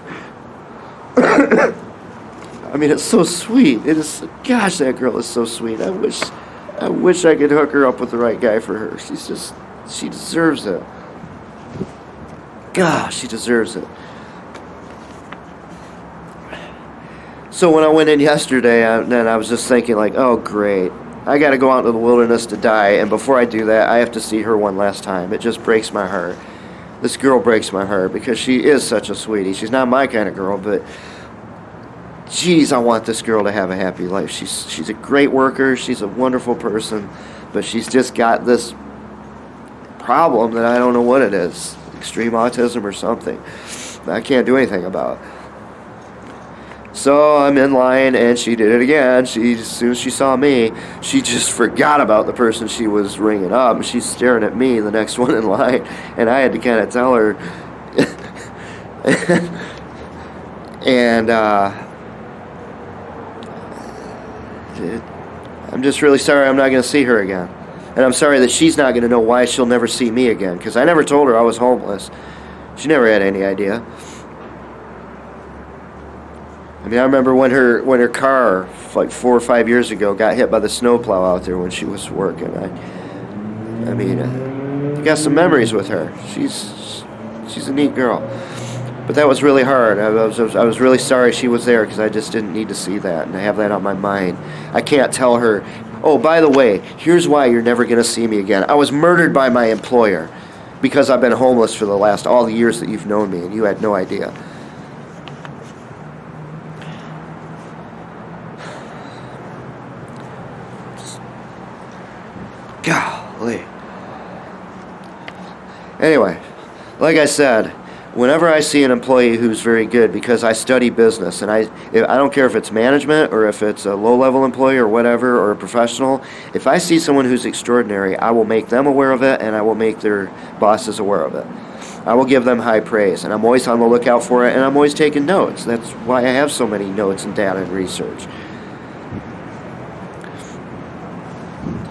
it's so sweet. It is. Gosh, that girl is so sweet. I wish I could hook her up with the right guy for her. She deserves it. Gosh, she deserves it. So when I went in yesterday, I was just thinking like, oh great, I got to go out into the wilderness to die, and before I do that, I have to see her one last time. It just breaks my heart. This girl breaks my heart because she is such a sweetie. She's not my kind of girl, but geez, I want this girl to have a happy life. She's a great worker. She's a wonderful person, but she's just got this problem that I don't know what it is. Extreme autism or something. I can't do anything about. So I'm in line, and she did it again. As soon as she saw me, she just forgot about the person she was ringing up, and she's staring at me, the next one in line, and I had to kind of tell her. And I'm just really sorry I'm not going to see her again. And I'm sorry that she's not going to know why she'll never see me again, because I never told her I was homeless. She never had any idea. I mean, I remember when her car, like 4 or 5 years ago, got hit by the snowplow out there when she was working. I mean, got some memories with her. She's a neat girl. But that was really hard. I was really sorry she was there, because I just didn't need to see that, and I have that on my mind. I can't tell her, oh, by the way, here's why you're never going to see me again. I was murdered by my employer because I've been homeless for all the years that you've known me, and you had no idea. Golly. Anyway, like I said, whenever I see an employee who's very good, because I study business, and I don't care if it's management or if it's a low-level employee or whatever, or a professional, if I see someone who's extraordinary, I will make them aware of it, and I will make their bosses aware of it. I will give them high praise, and I'm always on the lookout for it, and I'm always taking notes. That's why I have so many notes and data and research.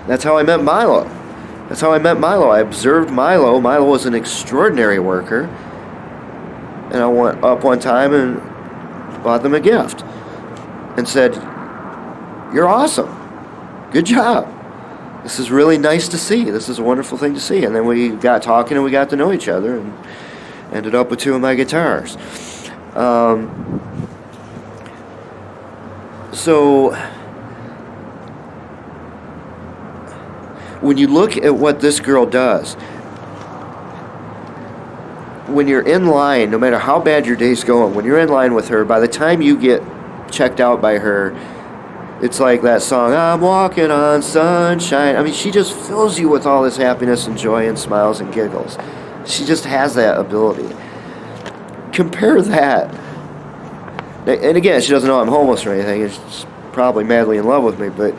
That's how I met Milo. I observed Milo. Milo was an extraordinary worker. And I went up one time and bought them a gift. And said, "You're awesome. Good job. This is really nice to see. This is a wonderful thing to see." And then we got talking and we got to know each other and ended up with 2 of my guitars. So when you look at what this girl does, when you're in line, no matter how bad your day's going, when you're in line with her, by the time you get checked out by her, it's like that song, "I'm walking on sunshine." I mean, she just fills you with all this happiness and joy and smiles and giggles. She just has that ability. Compare that. And again, she doesn't know I'm homeless or anything. She's probably madly in love with me, but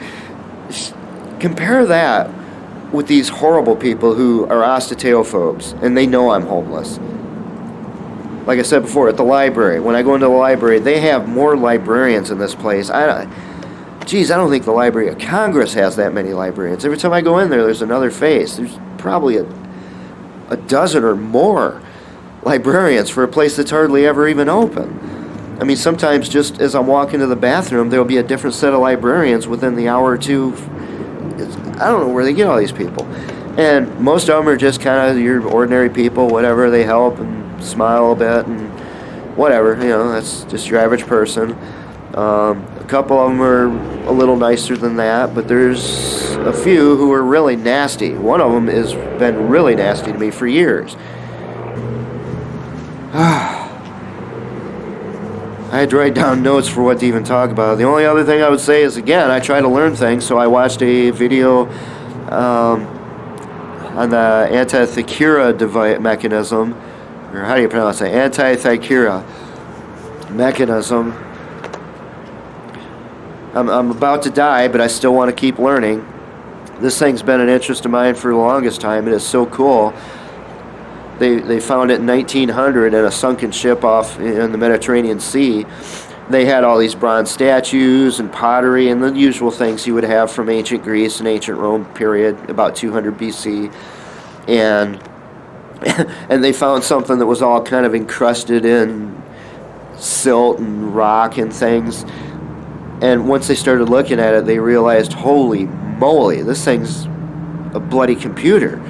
compare that with these horrible people who are osteo-phobes, and they know I'm homeless. Like I said before, at the library, when I go into the library, they have more librarians in this place. I don't think the Library of Congress has that many librarians. Every time I go in there, there's another face. There's probably a dozen or more librarians for a place that's hardly ever even open. I mean, sometimes just as I'm walking to the bathroom, there'll be a different set of librarians within the hour or two. I don't know where they get all these people. And most of them are just kind of your ordinary people, whatever. They help and smile a bit and whatever. That's just your average person. A couple of them are a little nicer than that, but there's a few who are really nasty. One of them has been really nasty to me for years. I had to write down notes for what to even talk about. The only other thing I would say is, again, I try to learn things, so I watched a video on the anti-Thakura mechanism, or how do you pronounce it? Anti-Thakura mechanism. I'm about to die, but I still want to keep learning. This thing's been an interest of mine for the longest time. It is so cool. They found it in 1900 in a sunken ship off in the Mediterranean Sea. They had all these bronze statues and pottery and the usual things you would have from ancient Greece and ancient Rome period, about 200 BC. And they found something that was all kind of encrusted in silt and rock and things. And once they started looking at it, they realized, holy moly, this thing's a bloody computer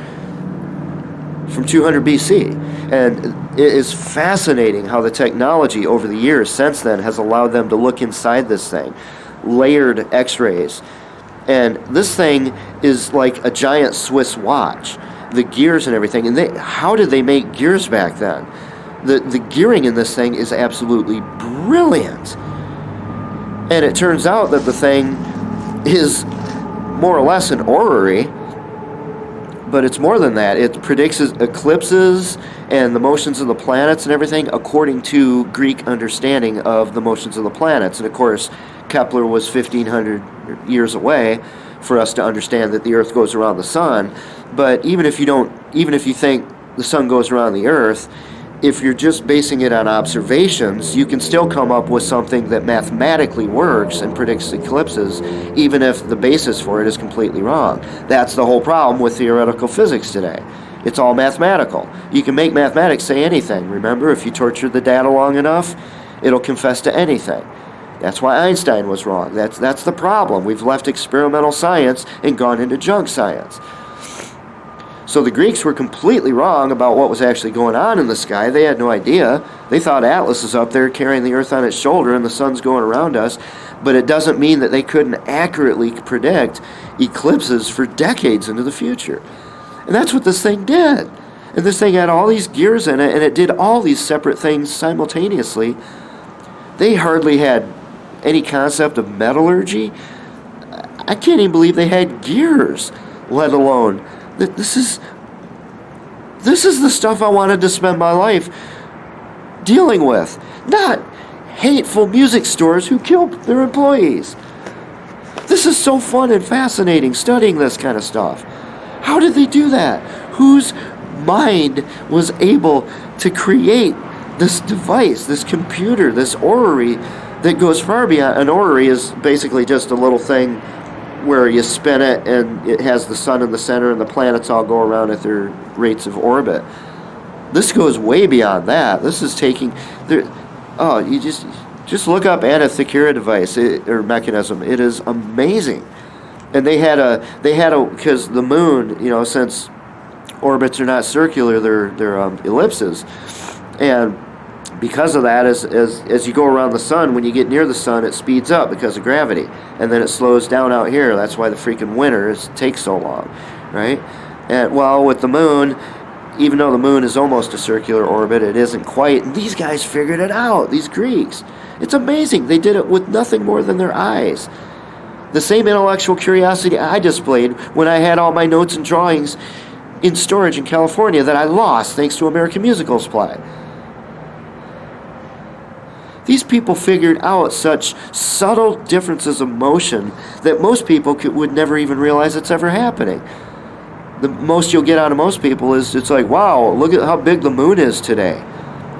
from 200 BC. And it is fascinating how the technology over the years since then has allowed them to look inside this thing. Layered x-rays. And this thing is like a giant Swiss watch. The gears and everything. And how did they make gears back then? The gearing in this thing is absolutely brilliant. And it turns out that the thing is more or less an orrery, But it's more than that. It predicts eclipses and the motions of the planets and everything according to Greek understanding of the motions of the planets. And of course, Kepler was 1,500 years away for us to understand that the Earth goes around the sun. But even if you think the sun goes around the Earth, if you're just basing it on observations, you can still come up with something that mathematically works and predicts eclipses, even if the basis for it is completely wrong. That's the whole problem with theoretical physics today. It's all mathematical. You can make mathematics say anything. Remember, if you torture the data long enough, it'll confess to anything. That's why Einstein was wrong. That's the problem. We've left experimental science and gone into junk science. So the Greeks were completely wrong about what was actually going on in the sky. They had no idea. They thought Atlas is up there carrying the Earth on its shoulder and the sun's going around us. But it doesn't mean that they couldn't accurately predict eclipses for decades into the future. And that's what this thing did. And this thing had all these gears in it, and it did all these separate things simultaneously. They hardly had any concept of metallurgy. I can't even believe they had gears, let alone... This is the stuff I wanted to spend my life dealing with, not hateful music stores who kill their employees. This is so fun and fascinating studying this kind of stuff. How did they do that? Whose mind was able to create this device, this computer, this orrery that goes far beyond? An orrery is basically just a little thing where you spin it and it has the sun in the center and the planets all go around at their rates of orbit. This goes way beyond that. This is taking... you just look up Antikythera device or mechanism. It is amazing. And they had a because the moon, since orbits are not circular, they're ellipses. And because of that, as you go around the sun, when you get near the sun, it speeds up because of gravity. And then it slows down out here. That's why the freaking winter takes so long, right? And, well, with the moon, even though the moon is almost a circular orbit, it isn't quite. And these guys figured it out, these Greeks. It's amazing. They did it with nothing more than their eyes. The same intellectual curiosity I displayed when I had all my notes and drawings in storage in California that I lost thanks to American Musical Supply. These people figured out such subtle differences of motion that most people would never even realize it's ever happening. The most you'll get out of most people is, it's like, wow, look at how big the moon is today.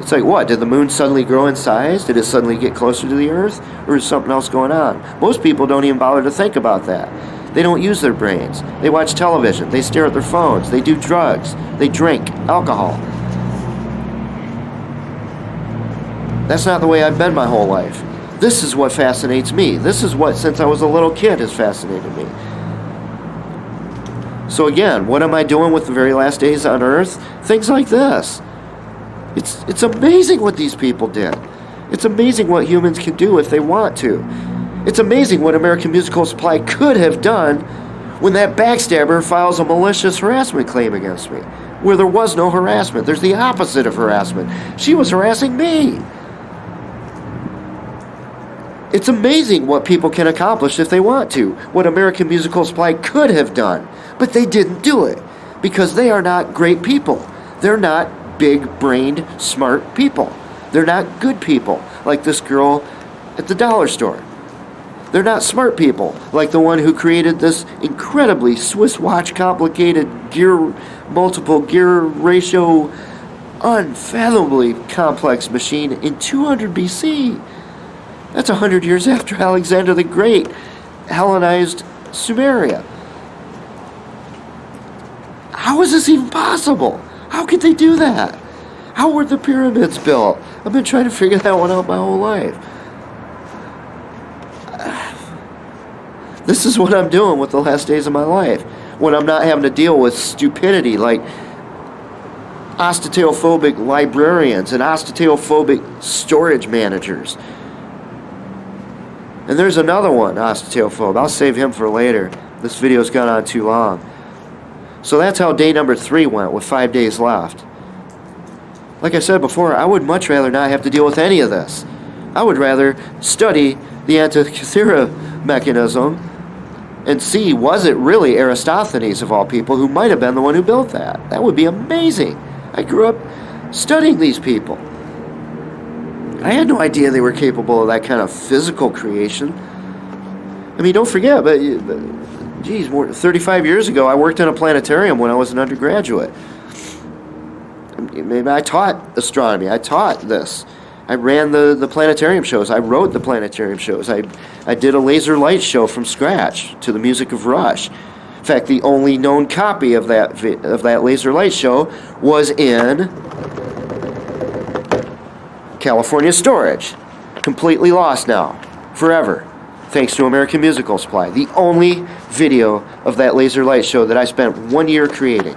It's like, what? Did the moon suddenly grow in size? Did it suddenly get closer to the Earth? Or is something else going on? Most people don't even bother to think about that. They don't use their brains. They watch television. They stare at their phones. They do drugs. They drink alcohol. That's not the way I've been my whole life. This is what fascinates me. This is what, since I was a little kid, has fascinated me. So again, what am I doing with the very last days on Earth? Things like this. It's amazing what these people did. It's amazing what humans can do if they want to. It's amazing what American Musical Supply could have done when that backstabber files a malicious harassment claim against me, where there was no harassment. There's the opposite of harassment. She was harassing me. It's amazing what people can accomplish if they want to, what American Musical Supply could have done, but they didn't do it because they are not great people. They're not big-brained, smart people. They're not good people like this girl at the dollar store. They're not smart people like the one who created this incredibly Swiss watch complicated multiple gear ratio, unfathomably complex machine in 200 BC. That's 100 years after Alexander the Great Hellenized Sumeria. How is this even possible? How could they do that? How were the pyramids built? I've been trying to figure that one out my whole life. This is what I'm doing with the last days of my life, when I'm not having to deal with stupidity like osteophobic librarians and osteophobic storage managers. And there's another one, osteophobe. I'll save him for later. This video's gone on too long. So that's how day number 3 went, with 5 days left. Like I said before, I would much rather not have to deal with any of this. I would rather study the Antikythera mechanism and see, was it really Eratosthenes, of all people, who might have been the one who built that? That would be amazing. I grew up studying these people. I had no idea they were capable of that kind of physical creation. I mean, don't forget, but geez, 35 years ago, I worked in a planetarium when I was an undergraduate. Maybe I taught astronomy. I taught this. I ran the planetarium shows. I wrote the planetarium shows. I did a laser light show from scratch to the music of Rush. In fact, the only known copy of that laser light show was in California storage. Completely lost now. Forever. Thanks to American Musical Supply. The only video of that laser light show that I spent 1 year creating.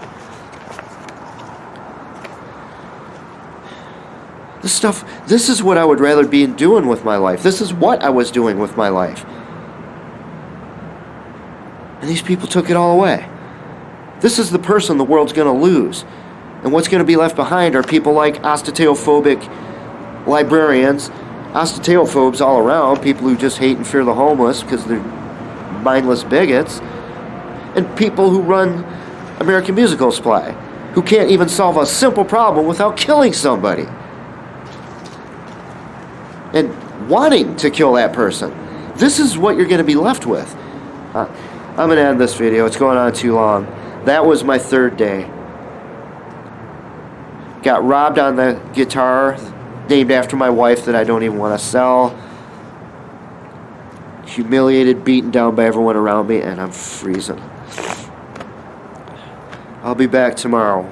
This is what I would rather be doing with my life. This is what I was doing with my life. And these people took it all away. This is the person the world's going to lose. And what's going to be left behind are people like osteophobic librarians, osteophobes all around, people who just hate and fear the homeless because they're mindless bigots, and people who run American Musical Supply, who can't even solve a simple problem without killing somebody. And wanting to kill that person. This is what you're going to be left with. I'm going to end this video. It's going on too long. That was my third day. Got robbed on the guitar, named after my wife, that I don't even want to sell. Humiliated, beaten down by everyone around me, and I'm freezing. I'll be back tomorrow.